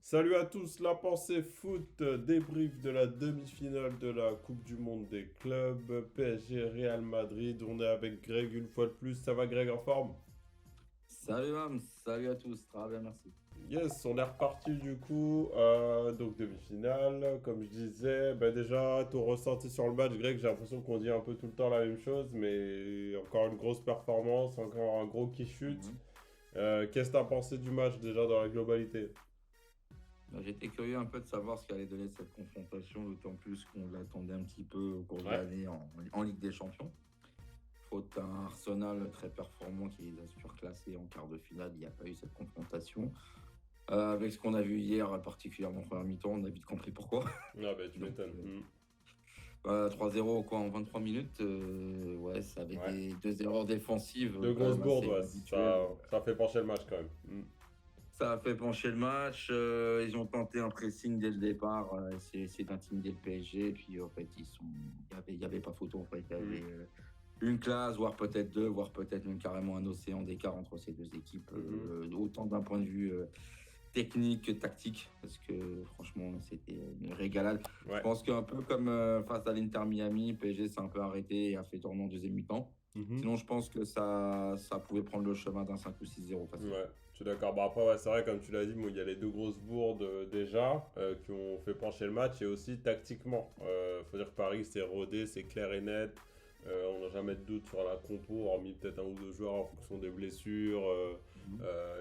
Salut à tous, la pensée foot, débrief de la demi-finale de la Coupe du Monde des clubs, PSG Real Madrid. On est avec Greg une fois de plus. Ça va Greg, en forme? Salut Mam, salut à tous, très bien, merci. Yes, on est reparti du coup. Donc demi-finale, comme je disais. Déjà, ton ressenti sur le match, Greg, j'ai l'impression qu'on dit un peu tout le temps la même chose, mais encore une grosse performance, encore un gros qui chute. Mhm. Qu'est-ce que tu as pensé du match déjà dans la globalité? J'étais curieux un peu de savoir ce qu'allait donner cette confrontation, d'autant plus qu'on l'attendait un petit peu au cours de Ouais. l'année en Ligue des Champions. Faute un Arsenal très performant qui les a surclassés en quart de finale, il n'y a pas eu cette confrontation. Avec ce qu'on a vu hier, particulièrement en première mi-temps, on a vite compris pourquoi. Ah tu Donc, m'étonnes. 3-0 quoi, en 23 minutes, ouais, ça avait Ouais. deux erreurs défensives Deux quand grosses même bourdes, assez ouais. habituelles. Ça fait pencher le match quand même. Ça a fait pencher le match. Ils ont tenté un pressing dès le départ, essayer d'intimider le PSG. Et puis, en fait, il y avait pas photo. En fait. Il y avait une classe, voire peut-être deux, voire peut-être même carrément un océan d'écart entre ces deux équipes. Autant d'un point de vue technique que tactique. Parce que, franchement, c'était une régalade. Ouais. Je pense qu'un peu comme face à l'Inter Miami, PSG s'est un peu arrêté et a fait tourner en deuxième mi-temps. Sinon, je pense que ça pouvait prendre le chemin d'un 5 ou 6-0 facile. Ouais, je suis d'accord. Après, ouais, c'est vrai, comme tu l'as dit, il y a les deux grosses bourdes déjà qui ont fait pencher le match et aussi tactiquement. Faut dire que Paris, c'est rodé, c'est clair et net. On n'a jamais de doute sur la compo, hormis peut-être un ou deux joueurs en fonction des blessures,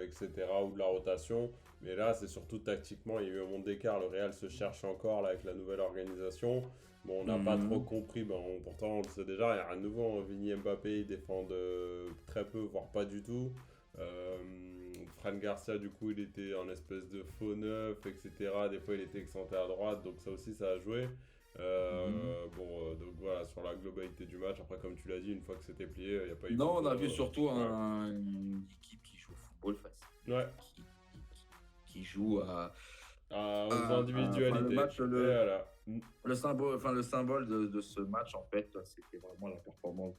etc. ou de la rotation. Mais là, c'est surtout tactiquement, il y a eu un monde d'écart. Le Real se cherche encore là, avec la nouvelle organisation. Bon, on n'a pas trop compris, pourtant on le sait déjà, il y a un nouveau Vini Mbappé, ils défendent très peu, voire pas du tout. Fran Garcia, du coup, il était en espèce de faux neuf, etc. Des fois, il était excentré à droite, donc ça aussi, ça a joué. Donc voilà, sur la globalité du match, après, comme tu l'as dit, une fois que c'était plié, il n'y a pas eu Non, on photo, a vu surtout ouais. une équipe qui joue au football facile, Ouais, qui joue aux le individualités. match, Et voilà. le symbole de ce match, en fait, c'était vraiment la performance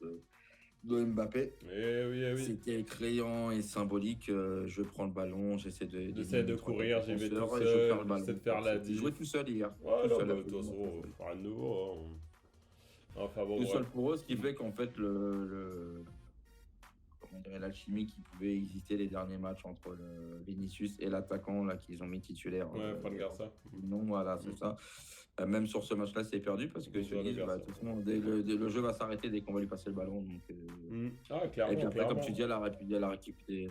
de Mbappé. Eh oui. C'était criant et symbolique. Je prends le ballon, j'essaie J'essaie de d'éliminer trois, quatre courir, j'y vais tout défenseurs et je perds seul, le ballon. j'essaie de faire la Il jouait diff. tout seul hier. Ouais, Tout non, seul, de toute absolument façon, tout seul. rien de nouveau. Enfin bon, Tout bref. seul pour eux, ce qui fait qu'en fait, comment dirais, l'alchimie qui pouvait exister les derniers matchs entre le Vinicius et l'attaquant là qu'ils ont mis titulaire. Ouais, Fran Garcia. Non, voilà, c'est ça. Même sur ce match-là, c'est perdu parce que Gonzalo ils se disent, Garcia. de toute façon, le jeu va s'arrêter dès qu'on va lui passer le ballon. Donc, Ah, et clairement, puis après, clairement. comme tu dis, elle a répudié, j'ai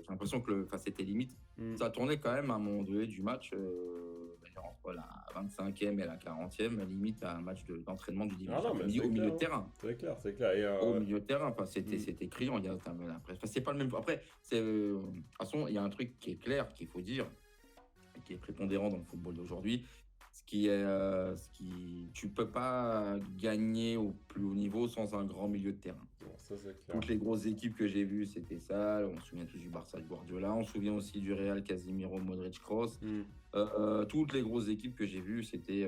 l'impression que c'était limite. Ça tournait quand même à un moment donné du match, entre la 25e et la 40e, limite à un match d'entraînement du dimanche après-midi au milieu de terrain. C'est clair, c'est clair. Et, Au milieu de terrain, enfin, c'était criant. C'est pas le même. Après, de toute façon, il y a un truc qui est clair, qu'il faut dire, qui est prépondérant dans le football d'aujourd'hui. Tu peux pas gagner au plus haut niveau sans un grand milieu de terrain. bon, ça, c'est clair. Toutes les grosses équipes que j'ai vues, c'était ça. On se souvient tous du Barça de Guardiola. On se souvient aussi du Real, Casemiro, Modric, Kroos. Toutes les grosses équipes que j'ai vues, c'était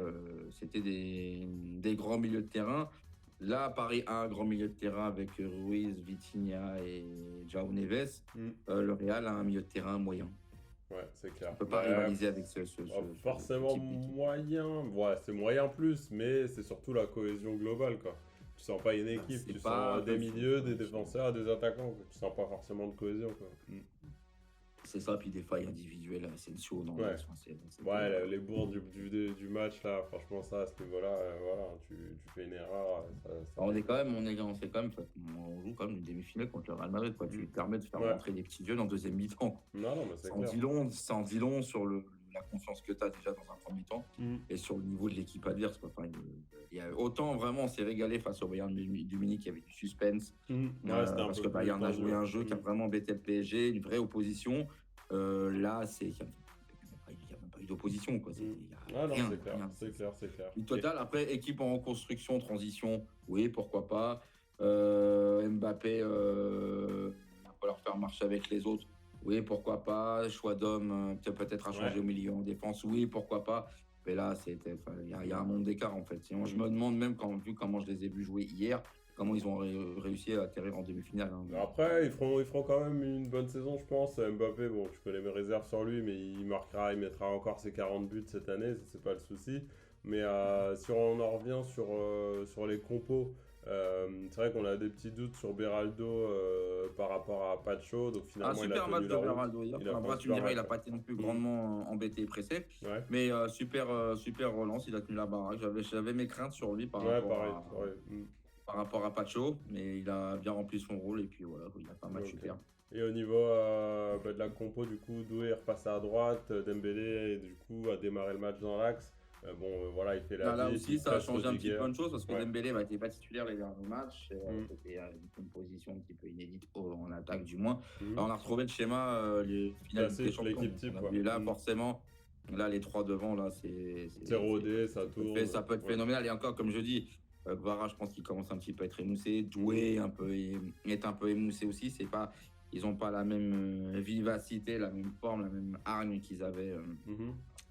des grands milieux de terrain. Là, Paris a un grand milieu de terrain avec Ruiz, Vitinha et João Neves. Le Real a un milieu de terrain moyen. Ouais, c'est clair. On ne peut pas rivaliser avec forcément ce type d'équipe. moyen. Ouais, c'est moyen plus, mais c'est surtout la cohésion globale, quoi. Tu sens pas une équipe, tu sens des milieux, des défenseurs, des attaquants. Quoi. Tu sens pas forcément de cohésion, quoi. C'est ça, puis des failles individuelles à Asensio. Non, les bourdes du match, là, franchement, ça, à ce niveau-là, voilà, tu fais une erreur. On joue quand même une demi-finale contre le Real Madrid, quoi. Tu te permets de faire rentrer des petits jeunes en deuxième mi-temps. Non, mais c'est clair. Ça en dit long sur la confiance que tu as déjà dans un premier mi-temps et sur le niveau de l'équipe adverse. Quoi. Enfin, autant vraiment on s'est régalé face au Bayern du Munich, il y avait du suspense. Parce que Bayern a joué un jeu qui a vraiment embêté le PSG, une vraie opposition. Là, il n'y a même pas eu d'opposition. Quoi. C'est clair. Au total, après, équipe en reconstruction, transition, oui, pourquoi pas. Mbappé, il va falloir faire marche avec les autres. Oui, pourquoi pas. Choix d'homme, peut-être à changer au milieu en défense. Oui, pourquoi pas. Mais là, il y a un monde d'écart en fait. Sinon, je me demande même, vu comment je les ai vus jouer hier, comment ils ont réussi à atterrir en demi-finale. Hein. Après, ils feront quand même une bonne saison, je pense. Mbappé, bon, je connais mes réserves sur lui, mais il mettra encore ses 40 buts cette année, c'est pas le souci. Mais si on en revient sur les compos, c'est vrai qu'on a des petits doutes sur Beraldo par rapport à Pacho. Donc finalement, Super match de Beraldo hier. Après, tu me dirais, il n'a pas été non plus grandement embêté et pressé. Ouais. Mais super relance, il a tenu la baraque. J'avais mes craintes sur lui par rapport à Pacho, mais il a bien rempli son rôle et puis voilà, il a fait un match super. Et au niveau de la compo, du coup, Doué est repassé à droite, Dembélé et du coup a démarré le match dans l'axe. Voilà, il fait la là aussi, ça a changé un petit peu de choses parce que Ouais. Dembélé n'était pas titulaire les derniers matchs. C'était une position un petit peu inédite en attaque, du moins. On a retrouvé le schéma, les finales des champions. Et là, forcément, là, les trois devant, là, c'est rodé, ça tourne. Ça peut être phénoménal. Et encore, comme je dis, Kvara, je pense qu'il commence un petit peu à être émoussé. Doué est un peu émoussé aussi. Ils n'ont pas la même vivacité, la même forme, la même hargne qu'ils avaient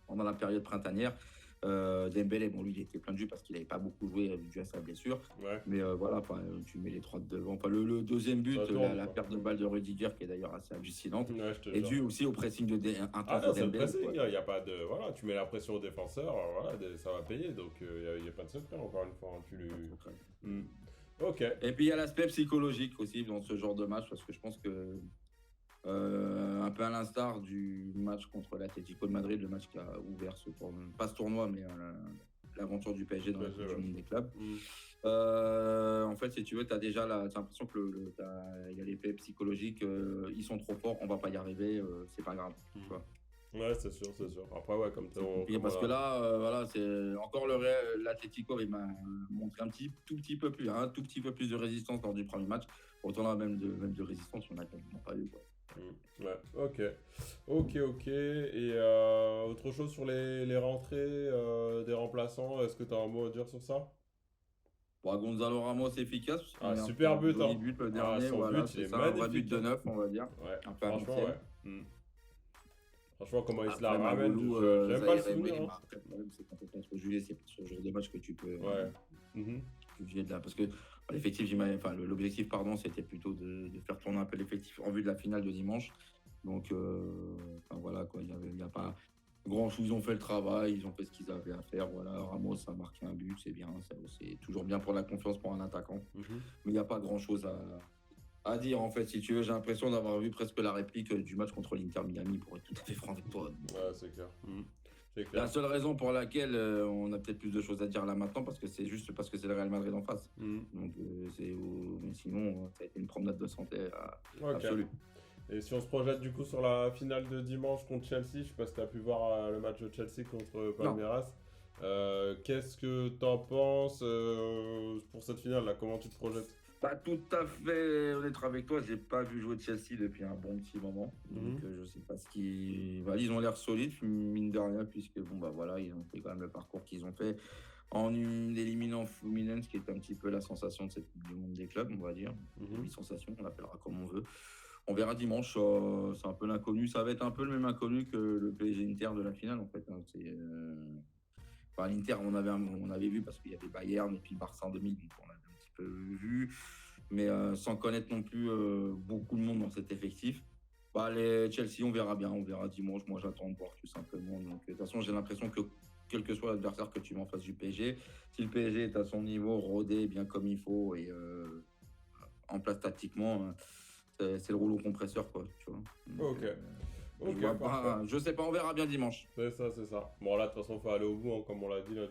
pendant la période printanière. Dembélé, bon, lui, il était plein de jus parce qu'il n'avait pas beaucoup joué dû à sa blessure. Ouais. Mais voilà, tu mets les trois de devant. Le deuxième but, la perte de balle de Rudiger, qui est d'ailleurs assez hallucinante, est due aussi au pressing de Dembélé. Il y a pas de, voilà, tu mets la pression au défenseur, voilà, ça va payer. Donc, il n'y a pas de secret, encore une fois. Ok. Et puis, il y a l'aspect psychologique aussi dans ce genre de match, parce que je pense que un peu à l'instar du match contre l'Atlético de Madrid, le match qui a ouvert ce tournoi, pas ce tournoi, mais l'aventure du PSG dans la Coupe du Monde des clubs. En fait, si tu veux, tu as déjà l'impression que il y a l'effet psychologique, ils sont trop forts, on va pas y arriver, c'est pas grave. Tu vois. Ouais, c'est sûr. Après, ouais, comme parce que là, voilà, c'est encore l'Atlético, il m'a montré un tout petit peu plus de résistance lors du premier match. Autant là, même de résistance, on n'a quasiment pas eu, quoi. Ouais, ok. Et autre chose sur les rentrées des remplaçants, est-ce que tu as un mot à dire sur ça? Gonzalo Ramos efficace. Super but. But le dernier, voilà, c'est ça, un vrai but de neuf, on va dire. Ouais, franchement, ouais. Franchement, comment il se la ramène, j'aime pas le souvenir. Le problème, c'est quand on peut juger, c'est sur ce genre de match que tu peux juger de là. Parce que l'objectif, c'était plutôt de faire tourner un peu l'effectif en vue de la finale de dimanche. Donc, voilà, quoi, il n'y a pas grand chose. Ils ont fait le travail, ils ont fait ce qu'ils avaient à faire. Voilà, Ramos a marqué un but, c'est bien. C'est toujours bien pour la confiance pour un attaquant. Mais il n'y a pas grand chose à dire, en fait. Si tu veux, j'ai l'impression d'avoir vu presque la réplique du match contre l'Inter Miami, pour être tout à fait franc avec toi. Ouais, c'est clair. La seule raison pour laquelle on a peut-être plus de choses à dire là maintenant, c'est juste parce que c'est le Real Madrid en face. Donc, mais sinon, ça a été une promenade de santé absolue. Et si on se projette du coup sur la finale de dimanche contre Chelsea, je sais pas si tu as pu voir le match de Chelsea contre Palmeiras. Qu'est-ce que tu en penses pour cette finale là? Comment tu te projettes? Pas tout à fait honnête avec toi, j'ai pas vu jouer Chelsea depuis un bon petit moment. Donc je sais pas ce qui. Ils ont l'air solides, mine de rien, puisque voilà, ils ont fait quand même le parcours qu'ils ont fait en éliminant Fluminense, qui est un petit peu la sensation de cette Coupe du Monde des clubs, on va dire. Une sensation, on l'appellera comme on veut. On verra dimanche, c'est un peu l'inconnu. Ça va être un peu le même inconnu que le PSG Inter de la finale, en fait. L'Inter, on avait vu parce qu'il y avait Bayern et puis Barça en demi, donc on avait un petit peu vu, mais sans connaître non plus beaucoup de monde dans cet effectif. Les Chelsea, on verra bien, on verra dimanche. Moi, j'attends de voir tout simplement. Donc, de toute façon, j'ai l'impression que quel que soit l'adversaire que tu mets en face du PSG, si le PSG est à son niveau, rodé bien comme il faut et en place tactiquement, c'est le rouleau compresseur, quoi. Tu vois. Donc, je sais pas, on verra bien dimanche. C'est ça. Bon, là, de toute façon, il faut aller au bout, comme on l'a dit là,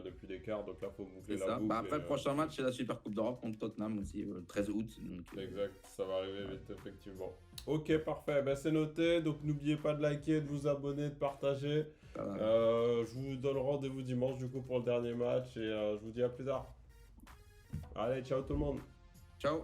depuis des quarts. Donc là, il faut boucler la boucle. Après, le prochain match, c'est la Super Coupe d'Europe contre Tottenham aussi, le 13 août. Donc, exact, ça va arriver vite, effectivement. Ok, parfait. C'est noté. Donc, n'oubliez pas de liker, de vous abonner, de partager. Je vous donne rendez-vous dimanche, du coup, pour le dernier match. Et je vous dis à plus tard. Allez, ciao tout le monde. Ciao.